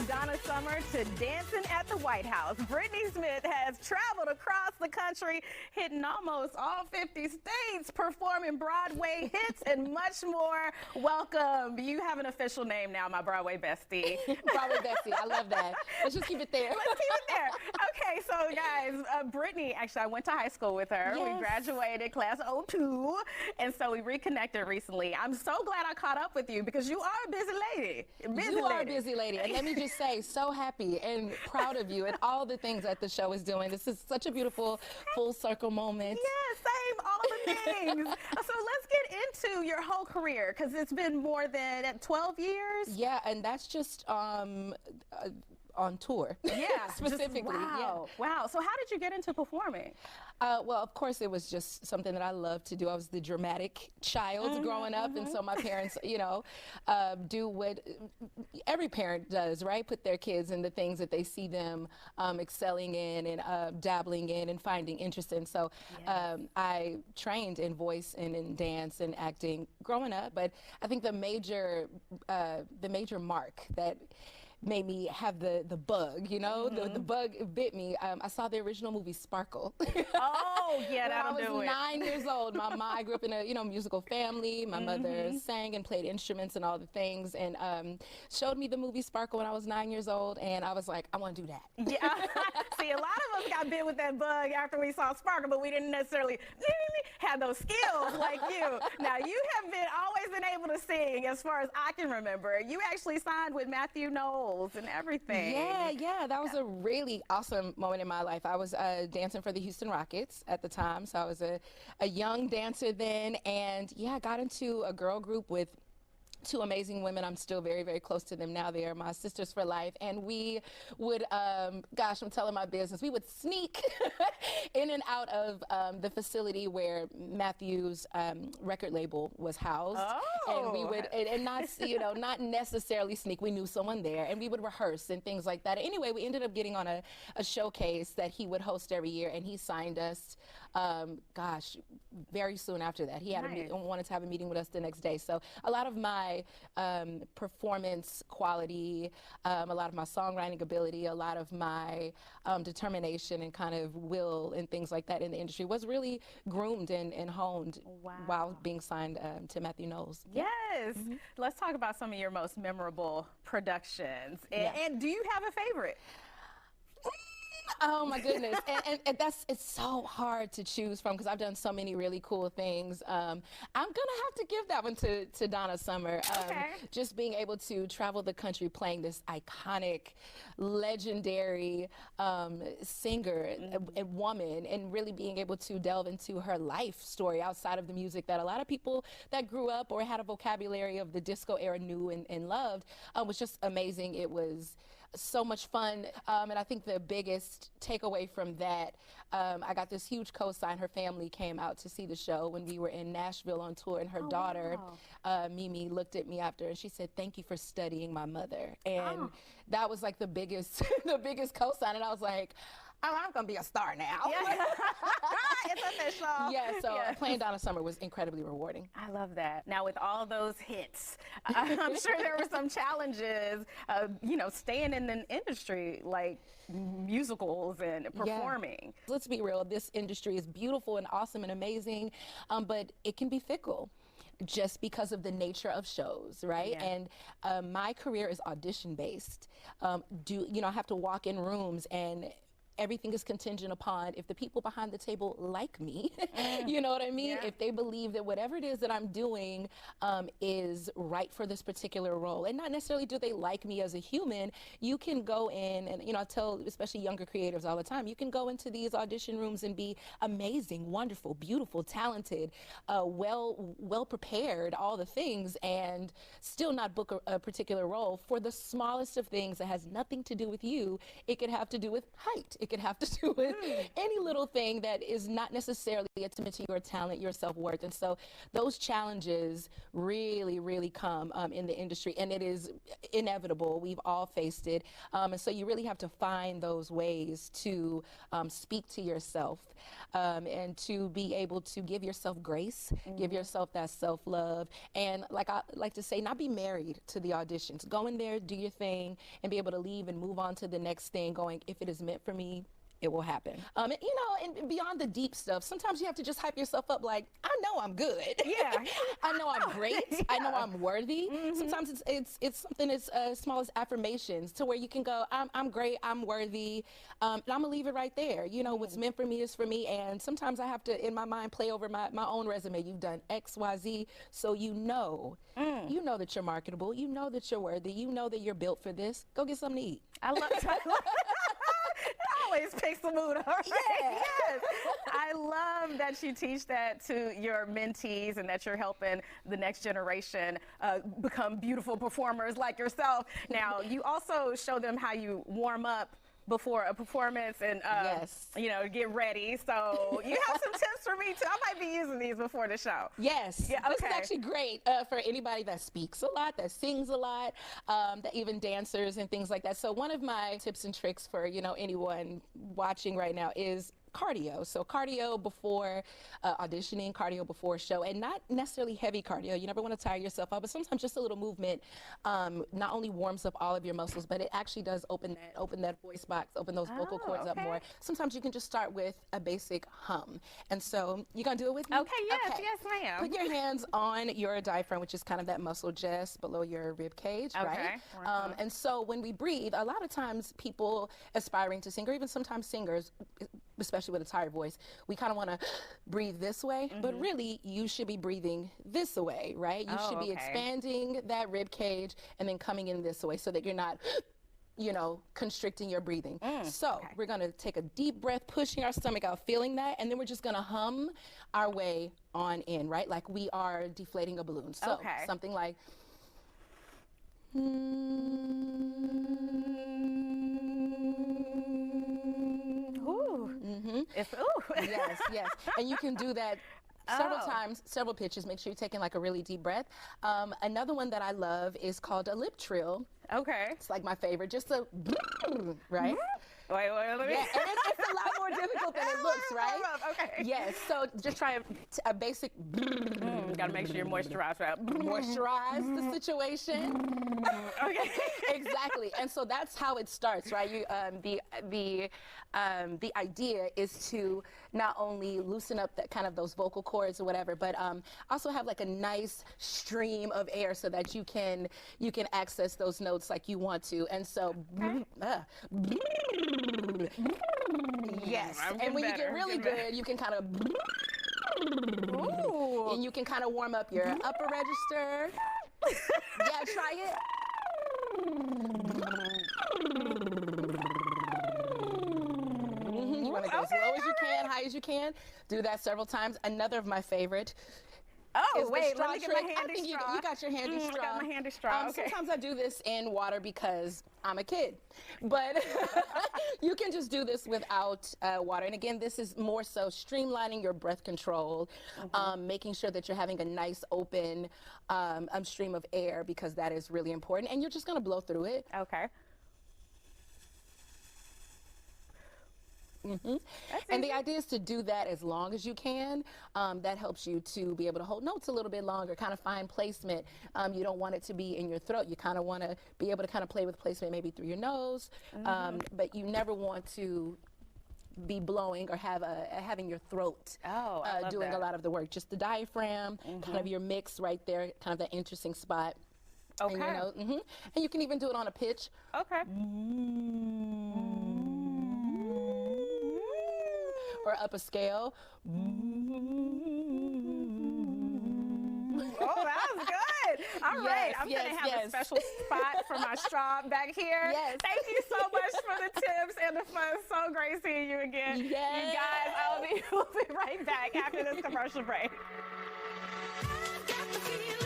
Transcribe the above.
Donna Summer to Dancing at the White House. Brittny Smith has traveled across the country, hitting almost all 50 states, performing Broadway hits and much more. Welcome. You have an official name now, my Broadway bestie. Broadway bestie. I love that. Let's just keep it there. Let's keep it there. Okay, so guys, Brittny, actually, I went to high school with her. Yes. We graduated class of 02, and so we reconnected recently. I'm so glad I caught up with you because you are a busy lady. You are a busy lady. And let me just say, so happy and proud of you and all the things that the show is doing. This is such a beautiful full circle moment. Yeah, same, all the things. So let's get into your whole career because it's been more than 12 years. Yeah, and that's just on tour. Yeah, specifically. Wow. Yeah. Wow. So how did you get into performing? Well, of course, it was just something that I loved to do. I was the dramatic child growing up, and so my parents, do what every parent does, right? Put their kids in the things that they see them excelling in and dabbling in and finding interest in. So I trained in voice and in dance and acting growing up, but I think the major mark that made me have the bug, the bug bit me. I saw the original movie Sparkle. Oh, yeah, that'll do it. I was 9 years old. I grew up in a musical family. My mother sang and played instruments and all the things, and showed me the movie Sparkle when I was 9 years old, and I was like, I want to do that. Yeah. See, a lot of us got bit with that bug after we saw Sparkle, but we didn't necessarily have those skills like you. Now, you have always been able to sing as far as I can remember. You actually signed with Matthew Knowles and everything. Yeah, that was a really awesome moment in my life. I was dancing for the Houston Rockets at the time, so I was a young dancer then, and yeah, I got into a girl group with two amazing women. I'm still very, very close to them now. They are my sisters for life. And we would, gosh, I'm telling my business, we would sneak in and out of the facility where Matthew's record label was housed. Oh. And we would, and not, not necessarily sneak. We knew someone there, and we would rehearse and things like that. Anyway, we ended up getting on a showcase that he would host every year, and he signed us, gosh, very soon after that. He had wanted to have a meeting with us the next day. So a lot of my performance quality, a lot of my songwriting ability, a lot of my determination and kind of will and things like that in the industry was really groomed and honed while being signed to Matthew Knowles. Yes. Let's talk about some of your most memorable productions. And do you have a favorite? Oh my goodness, and it's so hard to choose from because I've done so many really cool things. I'm gonna have to give that one to Donna Summer. Just being able to travel the country playing this iconic, legendary singer, a woman, and really being able to delve into her life story outside of the music that a lot of people that grew up or had a vocabulary of the disco era knew and loved was just amazing. It was so much fun, and I think the biggest takeaway from that, I got this huge co-sign. Her family came out to see the show when we were in Nashville on tour, and her daughter, Mimi, looked at me after and she said, "Thank you for studying my mother." And that was like the biggest co-sign, and I was like, oh, I'm gonna be a star now. Yeah. It's official. Yeah, so playing Donna Summer was incredibly rewarding. I love that. Now, with all those hits, I'm sure there were some challenges, staying in the industry like musicals and performing. Let's be real, this industry is beautiful and awesome and amazing, but it can be fickle just because of the nature of shows, right? And my career is audition based. I have to walk in rooms and everything is contingent upon if the people behind the table like me, you know what I mean? If they believe that whatever it is that I'm doing is right for this particular role. And not necessarily do they like me as a human. You can go in and, I tell especially younger creatives all the time, you can go into these audition rooms and be amazing, wonderful, beautiful, talented, well prepared, all the things, and still not book a particular role for the smallest of things that has nothing to do with you. It could have to do with height. It could have to do with any little thing that is not necessarily a testament to your talent, your self-worth. And so those challenges really, really come in the industry, and it is inevitable. We've all faced it. And so you really have to find those ways to speak to yourself and to be able to give yourself grace, give yourself that self-love, and like I like to say, not be married to the auditions. Go in there, do your thing, and be able to leave and move on to the next thing, going, if it is meant for me, it will happen. And, you know, and beyond the deep stuff, sometimes you have to just hype yourself up like, I know I'm good. Yeah. I know I'm great. Yeah. I know I'm worthy. Sometimes it's something as small as affirmations, to where you can go, I'm great, I'm worthy, and I'm gonna leave it right there. You know, what's meant for me is for me, and sometimes I have to, in my mind, play over my own resume. You've done X, Y, Z, so you know that you're marketable, you know that you're worthy, you know that you're built for this. Go get something to eat. I love always picks the mood up. Right? Yeah. Yes. I love that you teach that to your mentees and that you're helping the next generation become beautiful performers like yourself. Now, you also show them how you warm up before a performance and, you know, get ready. So you have some tips for me too. I might be using these before the show. Yes. Yeah, okay. This is actually great for anybody that speaks a lot, that sings a lot, that even dancers and things like that. So one of my tips and tricks for, you know, anyone watching right now is cardio. So cardio before auditioning, cardio before show, and not necessarily heavy cardio. You never want to tire yourself out, but sometimes just a little movement not only warms up all of your muscles, but it actually does open that voice box, open those vocal cords up more. Sometimes you can just start with a basic hum. And so you gonna do it with me? Okay, yes ma'am. Put your hands on your diaphragm, which is kind of that muscle just below your rib cage, right? And so when we breathe, a lot of times people aspiring to sing, or even sometimes singers, especially with a tired voice, we kind of want to breathe this way, but really you should be breathing this way, right? You should be expanding that rib cage and then coming in this way, so that you're not, you know, constricting your breathing. So we're going to take a deep breath, pushing our stomach out, feeling that, and then we're just going to hum our way on in, right? Like we are deflating a balloon. So something like It's ooh. Yes. And you can do that several times, several pitches. Make sure you're taking like a really deep breath. Another one that I love is called a lip trill. Okay. It's like my favorite. Just a right? Wait, let me. Yeah, and it's a lot more difficult than it looks, right? Okay. Yes, so just try a basic. Gotta make sure you're moisturized, right? Moisturize the situation. Okay. Exactly, and so that's how it starts, right? You, the idea is to not only loosen up that kind of those vocal cords or whatever, but also have like a nice stream of air so that you can access those notes like you want to, and so. Yes, and when you get really good, you can kind of, and you can kind of warm up your upper register. Yeah, try it. You want to go as low as you can, high as you can. Do that several times. Another of my favorite. Oh, wait, let me get my handy straw. You got your handy straw. I got my handy straw, okay. Sometimes I do this in water because I'm a kid, but you can just do this without water. And again, this is more so streamlining your breath control, making sure that you're having a nice open stream of air, because that is really important. And you're just gonna blow through it. Okay. And the idea is to do that as long as you can. That helps you to be able to hold notes a little bit longer, kind of find placement. You don't want it to be in your throat. You kind of want to be able to kind of play with placement maybe through your nose, but you never want to be blowing or having your throat doing a lot of the work. Just the diaphragm, kind of your mix right there, kind of that interesting spot. Okay. And, you know, and you can even do it on a pitch. Okay. Or up a scale. Oh, that was good. All right, I'm going to have a special spot for my straw back here. Yes. Thank you so much for the tips and the fun. So great seeing you again. Yes. You guys, we'll be right back after this commercial break. I've got the feeling.